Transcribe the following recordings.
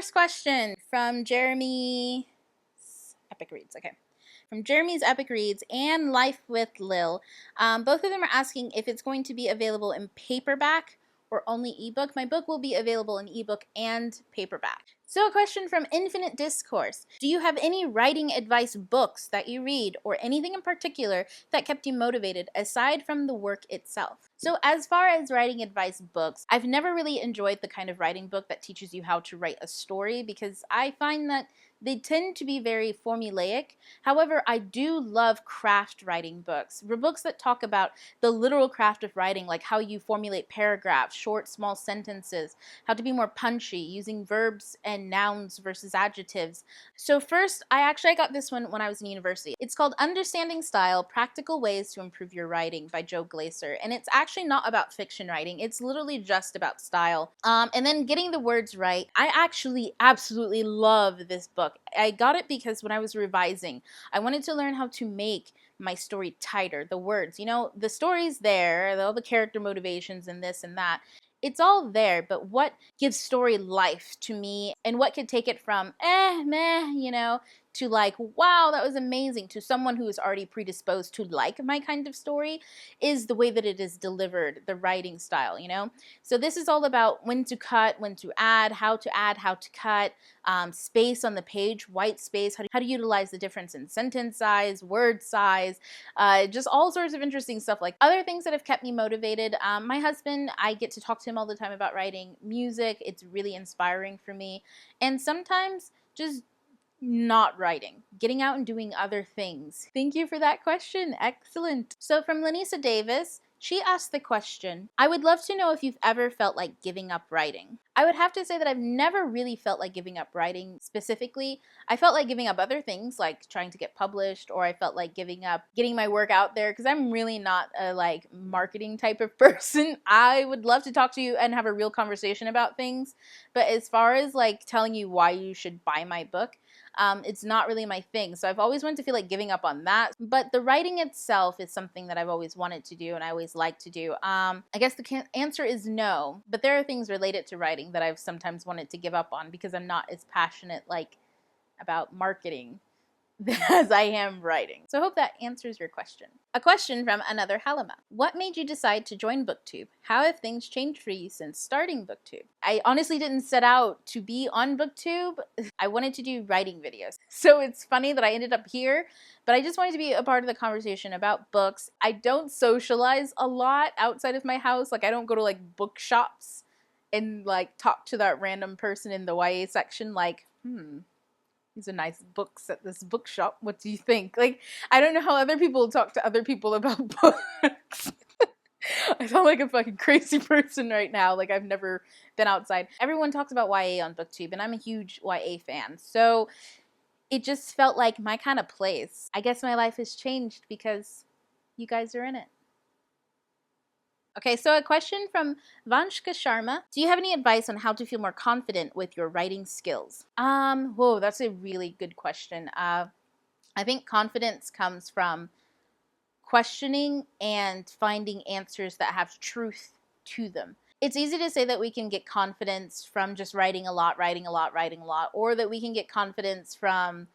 first question from Jeremy's Epic Reads. Okay. From Jeremy's Epic Reads and Life with Lil. Both of them are asking if it's going to be available in paperback or only ebook. My book will be available in ebook and paperback. So a question from Infinite Discourse. Do you have any writing advice books that you read or anything in particular that kept you motivated aside from the work itself? So as far as writing advice books, I've never really enjoyed the kind of writing book that teaches you how to write a story because I find that they tend to be very formulaic. However, I do love craft writing books. Books that talk about the literal craft of writing, like how you formulate paragraphs, short, small sentences, how to be more punchy, using verbs and nouns versus adjectives. So first, I got this one when I was in university. It's called Understanding Style, Practical Ways to Improve Your Writing by Joe Glaser. And it's actually not about fiction writing. It's literally just about style. And then getting the words right. I actually absolutely love this book. I got it because when I was revising, I wanted to learn how to make my story tighter, the words. You know, the story's there, all the character motivations and this and that. It's all there, but what gives story life to me and what could take it from meh, you know, to like, wow, that was amazing, to someone who is already predisposed to like my kind of story is the way that it is delivered, the writing style, you know? So this is all about when to cut, when to add, how to cut, space on the page, white space, how to utilize the difference in sentence size, word size, just all sorts of interesting stuff. Like other things that have kept me motivated, my husband, I get to talk to him all the time about writing music. It's really inspiring for me. And sometimes just not writing, getting out and doing other things. Thank you for that question. Excellent. So from Lanisa Davis, she asked the question, I would love to know if you've ever felt like giving up writing. I would have to say that I've never really felt like giving up writing specifically. I felt like giving up other things like trying to get published, or I felt like giving up getting my work out there because I'm really not a like marketing type of person. I would love to talk to you and have a real conversation about things. But as far as like telling you why you should buy my book, it's not really my thing. So I've always wanted to feel like giving up on that. But the writing itself is something that I've always wanted to do and I always like to do. I guess the answer is no, but there are things related to writing that I've sometimes wanted to give up on because I'm not as passionate like about marketing as I am writing. So I hope that answers your question. A question from another Halima. What made you decide to join BookTube? How have things changed for you since starting BookTube? I honestly didn't set out to be on BookTube. I wanted to do writing videos. So it's funny that I ended up here, but I just wanted to be a part of the conversation about books. I don't socialize a lot outside of my house. Like I don't go to like bookshops and like talk to that random person in the YA section like, these are nice books at this bookshop. What do you think? Like, I don't know how other people talk to other people about books. I sound like a fucking crazy person right now. Like, I've never been outside. Everyone talks about YA on BookTube, and I'm a huge YA fan. So it just felt like my kind of place. I guess my life has changed because you guys are in it. Okay, so a question from Vanshka Sharma. Do you have any advice on how to feel more confident with your writing skills? Whoa, that's a really good question. I think confidence comes from questioning and finding answers that have truth to them. It's easy to say that we can get confidence from just writing a lot, or that we can get confidence from,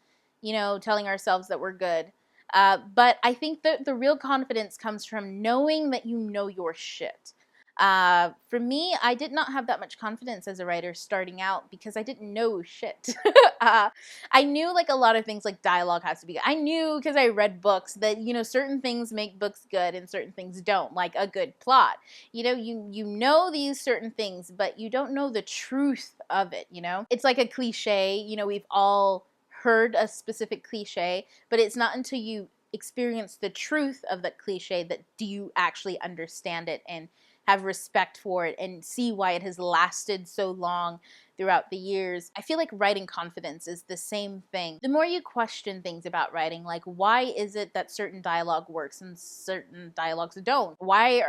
you know, telling ourselves that we're good. But I think that the real confidence comes from knowing that you know your shit. For me, I did not have that much confidence as a writer starting out because I didn't know shit. I knew like a lot of things like dialogue has to be good. I knew because I read books that, you know, certain things make books good and certain things don't, like a good plot. You know, you know these certain things, but you don't know the truth of it, you know? It's like a cliche, you know, we've all heard a specific cliche, but it's not until you experience the truth of that cliche that do you actually understand it and have respect for it and see why it has lasted so long throughout the years. I feel like writing confidence is the same thing. The more you question things about writing, like why is it that certain dialogue works and certain dialogues don't? Why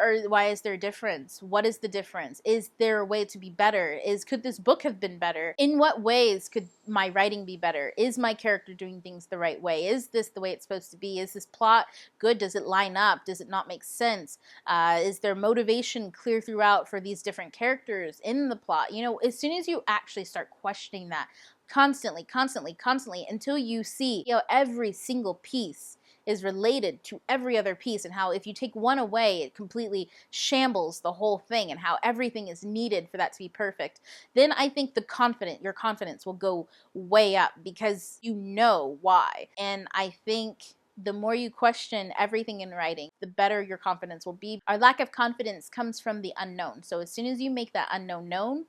is there a difference? What is the difference? Is there a way to be better? Could this book have been better? In what ways could my writing be better? Is my character doing things the right way? Is this the way it's supposed to be? Is this plot good? Does it line up? Does it not make sense? Is there motivation clear throughout for these different characters in the plot? You know, as soon as you actually start questioning that constantly, constantly, constantly, until you see, every single piece is related to every other piece, and how if you take one away, it completely shambles the whole thing, and how everything is needed for that to be perfect, then I think your confidence will go way up, because you know why. And I think the more you question everything in writing, the better your confidence will be. Our lack of confidence comes from the unknown. So as soon as you make that unknown known,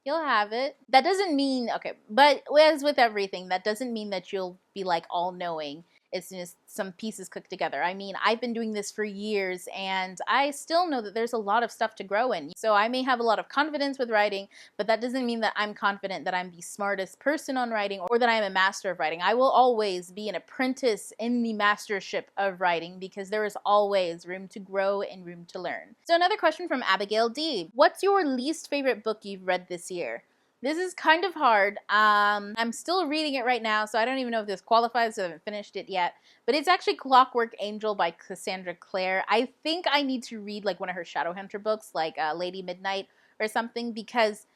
you'll have it. That doesn't mean, okay, but as with everything, that doesn't mean that you'll be like all knowing as soon as some pieces click together. I mean, I've been doing this for years, and I still know that there's a lot of stuff to grow in. So I may have a lot of confidence with writing, but that doesn't mean that I'm confident that I'm the smartest person on writing, or that I'm a master of writing. I will always be an apprentice in the mastership of writing, because there is always room to grow and room to learn. So another question from Abigail D. What's your least favorite book you've read this year? This is kind of hard. I'm still reading it right now, so I don't even know if this qualifies, so I haven't finished it yet. But it's actually Clockwork Angel by Cassandra Clare. I think I need to read like one of her Shadowhunter books, like Lady Midnight or something, because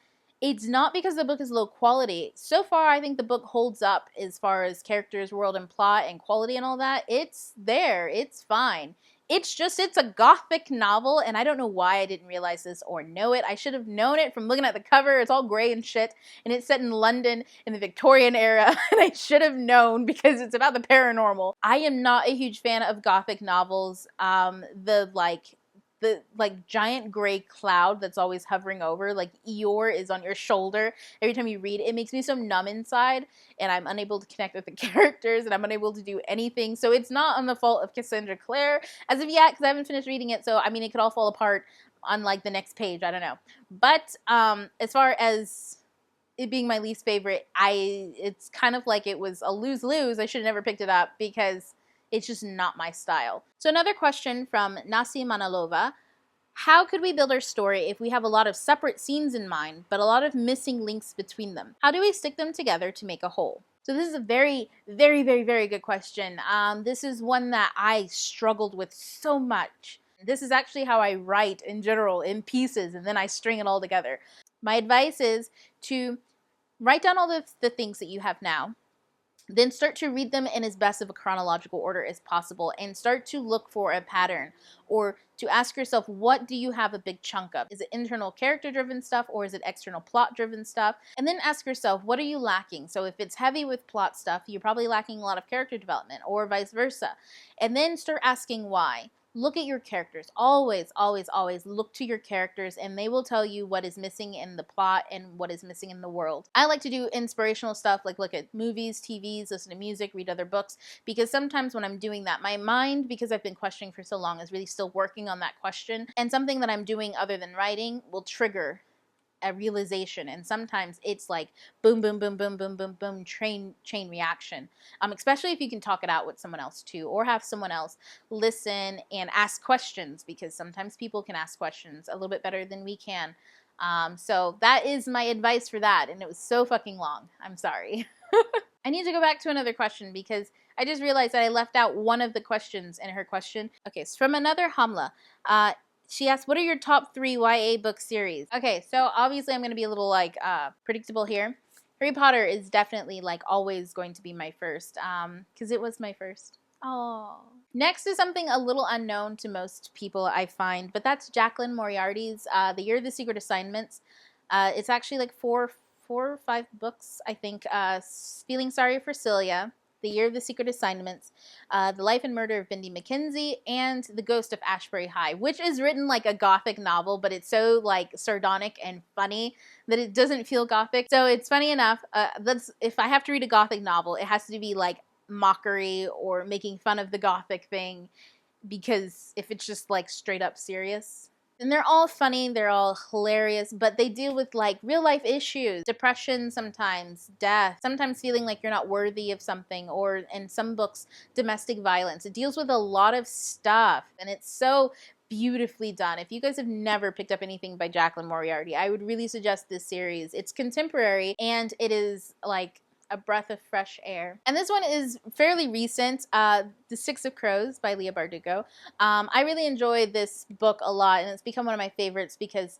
it's not because the book is low quality. So far, I think the book holds up as far as characters, world, and plot, and quality and all that. It's there. It's fine. It's a gothic novel, and I don't know why I didn't realize this or know it. I should have known it from looking at the cover. It's all gray and shit, and it's set in London in the Victorian era, and I should have known because it's about the paranormal. I am not a huge fan of gothic novels. The giant gray cloud that's always hovering over, like Eeyore is on your shoulder every time you read it. It makes me so numb inside, and I'm unable to connect with the characters, and I'm unable to do anything. So it's not on the fault of Cassandra Clare as of yet, because I haven't finished reading it. So I mean, it could all fall apart on like the next page. I don't know. But as far as it being my least favorite, it's kind of like it was a lose-lose. I should have never picked it up because it's just not my style. So another question from Nasi Manalova. How could we build our story if we have a lot of separate scenes in mind, but a lot of missing links between them? How do we stick them together to make a whole? So this is a very, very, very, very good question. This is one that I struggled with so much. This is actually how I write in general, in pieces, and then I string it all together. My advice is to write down all the things that you have now. Then start to read them in as best of a chronological order as possible, and start to look for a pattern, or to ask yourself, what do you have a big chunk of? Is it internal character driven stuff, or is it external plot driven stuff? And then ask yourself, what are you lacking? So if it's heavy with plot stuff, you're probably lacking a lot of character development, or vice versa. And then start asking why. Look at your characters. Always, always, always look to your characters, and they will tell you what is missing in the plot and what is missing in the world. I like to do inspirational stuff, like look at movies, TVs, listen to music, read other books, because sometimes when I'm doing that, my mind, because I've been questioning for so long, is really still working on that question, and something that I'm doing other than writing will trigger a realization, and sometimes it's like boom, boom, boom, boom, boom, boom, boom, chain reaction. Especially if you can talk it out with someone else too, or have someone else listen and ask questions, because sometimes people can ask questions a little bit better than we can. So that is my advice for that, and it was so fucking long. I'm sorry. I need to go back to another question because I just realized that I left out one of the questions in her question. Okay, so from another Hamla. She asked, what are your top 3 YA book series? Okay, so obviously I'm going to be a little like predictable here. Harry Potter is definitely like always going to be my first, because it was my first. Oh. Next is something a little unknown to most people, I find, but that's Jacqueline Moriarty's The Year of the Secret Assignments. It's actually like four or five books, I think. Feeling Sorry for Celia, The Year of the Secret Assignments, The Life and Murder of Bindi McKenzie, and The Ghost of Ashbury High, which is written like a gothic novel, but it's so like sardonic and funny that it doesn't feel gothic. So it's funny enough. If I have to read a gothic novel, it has to be like mockery or making fun of the gothic thing, because if it's just like straight up serious. And they're all funny, they're all hilarious, but they deal with like real life issues, depression sometimes, death, sometimes feeling like you're not worthy of something, or in some books, domestic violence. It deals with a lot of stuff, and it's so beautifully done. If you guys have never picked up anything by Jacqueline Moriarty, I would really suggest this series. It's contemporary, and it is like a breath of fresh air. And this one is fairly recent, The Six of Crows by Leigh Bardugo. I really enjoyed this book a lot, and it's become one of my favorites because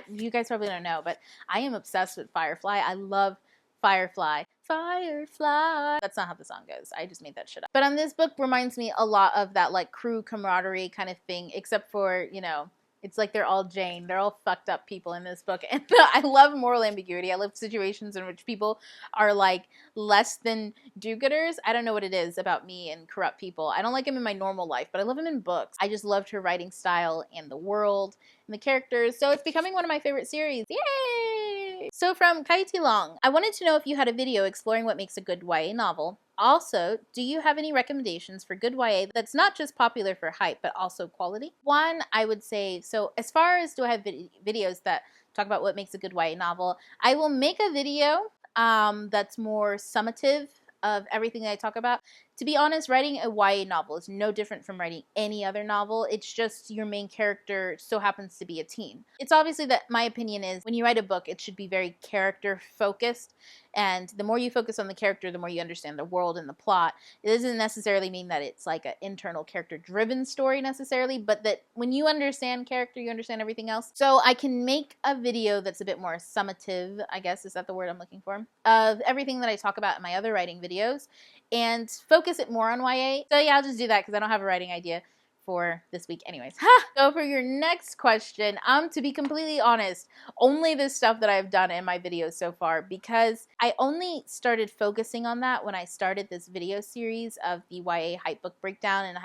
You guys probably don't know, but I am obsessed with Firefly. I love Firefly. Firefly. That's not how the song goes. I just made that shit up. But this book reminds me a lot of that like crew camaraderie kind of thing, except for, you know, it's like they're all Jane. They're all fucked up people in this book. And I love moral ambiguity. I love situations in which people are like less than do-gooders. I don't know what it is about me and corrupt people. I don't like them in my normal life, but I love them in books. I just loved her writing style and the world and the characters. So it's becoming one of my favorite series. Yay! So from Kaiti Long, I wanted to know if you had a video exploring what makes a good YA novel. Also, do you have any recommendations for good YA that's not just popular for hype, but also quality? One, I would say, so as far as do I have videos that talk about what makes a good YA novel, I will make a video that's more summative of everything that I talk about. To be honest, writing a YA novel is no different from writing any other novel. It's just your main character so happens to be a teen. It's obviously that my opinion is when you write a book, it should be very character focused. And the more you focus on the character, the more you understand the world and the plot. It doesn't necessarily mean that it's like an internal character driven story necessarily, but that when you understand character, you understand everything else. So I can make a video that's a bit more summative, I guess, is that the word I'm looking for, of everything that I talk about in my other writing videos and focus it more on YA. So yeah, I'll just do that because I don't have a writing idea for this week anyways. So for your next question, to be completely honest, only the stuff that I've done in my videos so far, because I only started focusing on that when I started this video series of the YA hype book breakdown and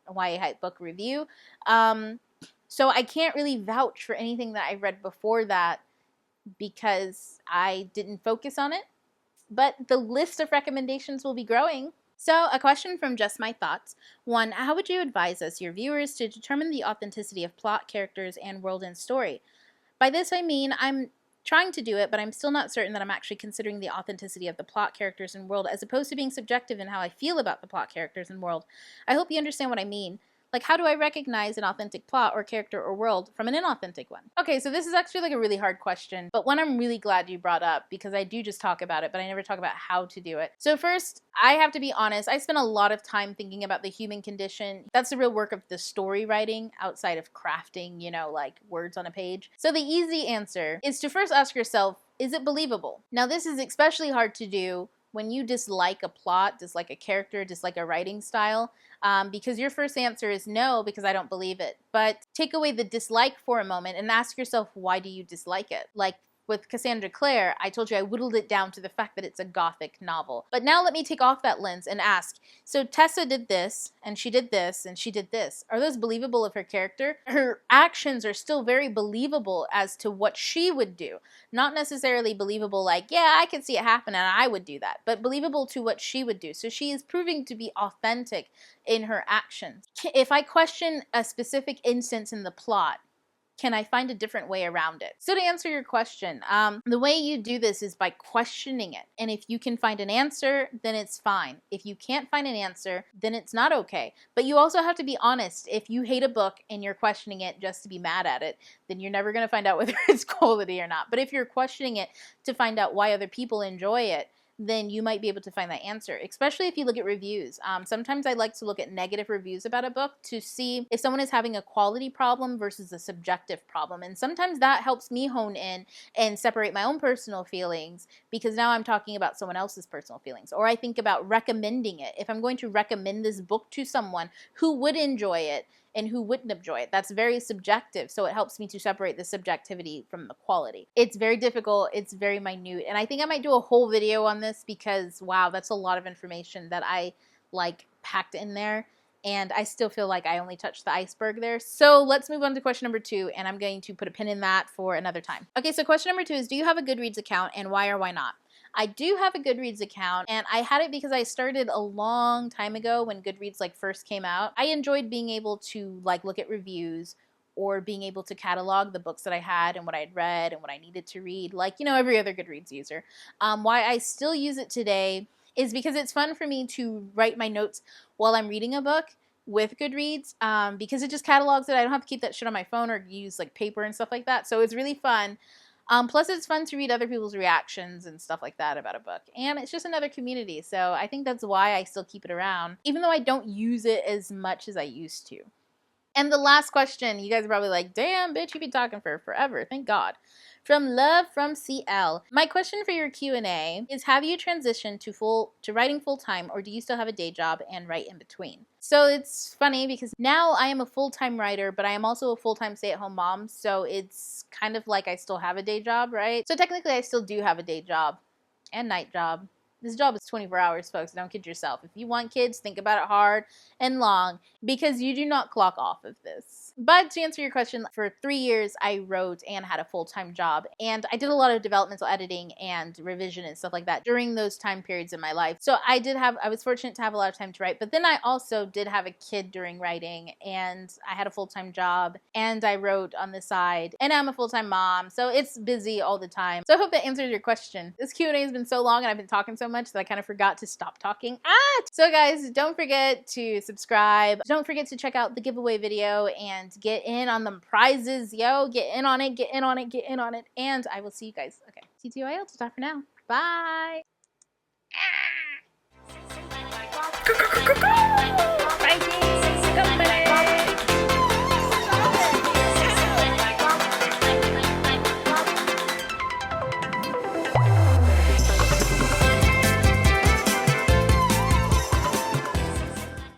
YA hype book review. So I can't really vouch for anything that I read before that because I didn't focus on it. But the list of recommendations will be growing. So a question from Just My Thoughts. 1. How would you advise us, your viewers, to determine the authenticity of plot, characters, and world and story? By this I mean I'm trying to do it, but I'm still not certain that I'm actually considering the authenticity of the plot, characters, and world as opposed to being subjective in how I feel about the plot, characters, and world. I hope you understand what I mean. Like, how do I recognize an authentic plot or character or world from an inauthentic one? Okay, so this is actually like a really hard question, but one I'm really glad you brought up because I do just talk about it, but I never talk about how to do it. So first, I have to be honest, I spent a lot of time thinking about the human condition. That's the real work of the story writing outside of crafting, you know, like words on a page. So the easy answer is to first ask yourself, is it believable? Now this is especially hard to do when you dislike a plot, dislike a character, dislike a writing style, because your first answer is no, because I don't believe it. But take away the dislike for a moment and ask yourself, why do you dislike it? Like with Cassandra Clare, I told you I whittled it down to the fact that it's a gothic novel. But now let me take off that lens and ask, so Tessa did this, and she did this, and she did this. Are those believable of her character? Her actions are still very believable as to what she would do. Not necessarily believable like, yeah, I could see it happen and I would do that, but believable to what she would do. So she is proving to be authentic in her actions. If I question a specific instance in the plot, can I find a different way around it? So to answer your question, the way you do this is by questioning it. And if you can find an answer, then it's fine. If you can't find an answer, then it's not okay. But you also have to be honest. If you hate a book and you're questioning it just to be mad at it, then you're never going to find out whether it's quality or not. But if you're questioning it to find out why other people enjoy it, then you might be able to find that answer, especially if you look at reviews. Sometimes I like to look at negative reviews about a book to see if someone is having a quality problem versus a subjective problem. And sometimes that helps me hone in and separate my own personal feelings because now I'm talking about someone else's personal feelings. Or I think about recommending it. If I'm going to recommend this book to someone who would enjoy it, and who wouldn't enjoy it. That's very subjective, so it helps me to separate the subjectivity from the quality. It's very difficult, it's very minute, and I think I might do a whole video on this because, wow, that's a lot of information that I, like, packed in there, and I still feel like I only touched the iceberg there. So let's move on to question number 2, and I'm going to put a pin in that for another time. Okay, so question number 2 is, do you have a Goodreads account, and why or why not? I do have a Goodreads account, and I had it because I started a long time ago when Goodreads like first came out. I enjoyed being able to like look at reviews or being able to catalog the books that I had and what I had read and what I needed to read, like, you know, every other Goodreads user. Why I still use it today is because it's fun for me to write my notes while I'm reading a book with Goodreads, because it just catalogs it. I don't have to keep that shit on my phone or use like paper and stuff like that, so it's really fun. Plus, it's fun to read other people's reactions and stuff like that about a book. And it's just another community. So I think that's why I still keep it around, even though I don't use it as much as I used to. And the last question, you guys are probably like, damn, bitch, you've been talking for forever. Thank God. From Love from CL. My question for your Q&A is, have you transitioned to writing full-time, or do you still have a day job and write in between? So it's funny because now I am a full-time writer, but I am also a full-time stay-at-home mom, so it's kind of like I still have a day job, right? So technically I still do have a day job and night job. This job is 24 hours, folks. Don't kid yourself. If you want kids, think about it hard and long, because you do not clock off of this. But to answer your question, for 3 years, I wrote and had a full-time job. And I did a lot of developmental editing and revision and stuff like that during those time periods in my life. So I was fortunate to have a lot of time to write. But then I also did have a kid during writing, and I had a full-time job, and I wrote on the side, and I'm a full-time mom. So it's busy all the time. So I hope that answers your question. This Q&A has been so long, and I've been talking so much that I kind of forgot to stop talking. So guys, don't forget to subscribe. Don't forget to check out the giveaway video and get in on the prizes, yo. Get in on it, get in on it, get in on it. And I will see you guys. Okay, TTYL, ta-ta for now. Bye.